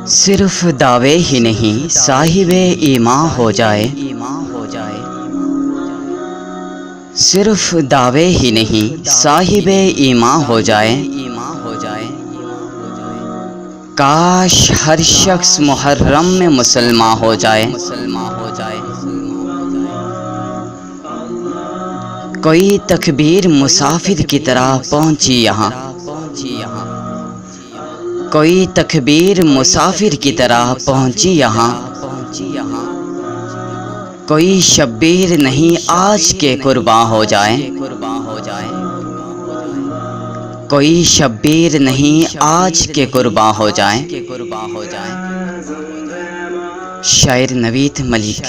صرف دعوے ہی نہیں صاحب ایمان ہو جائے، صرف دعوے ہی نہیں صاحب ایمان ہو جائے۔ کاش ہر شخص محرم میں مسلمان ہو جائے۔ کوئی تکبیر مسافر کی طرح پہنچی یہاں، کوئی تکبیر مسافر کی طرح پہنچی یہاں۔ کوئی شبیر نہیں آج کے قرباں ہو جائے، کوئی شبیر نہیں آج کے قرباں ہو جائیں۔ شاعر نوید ملک۔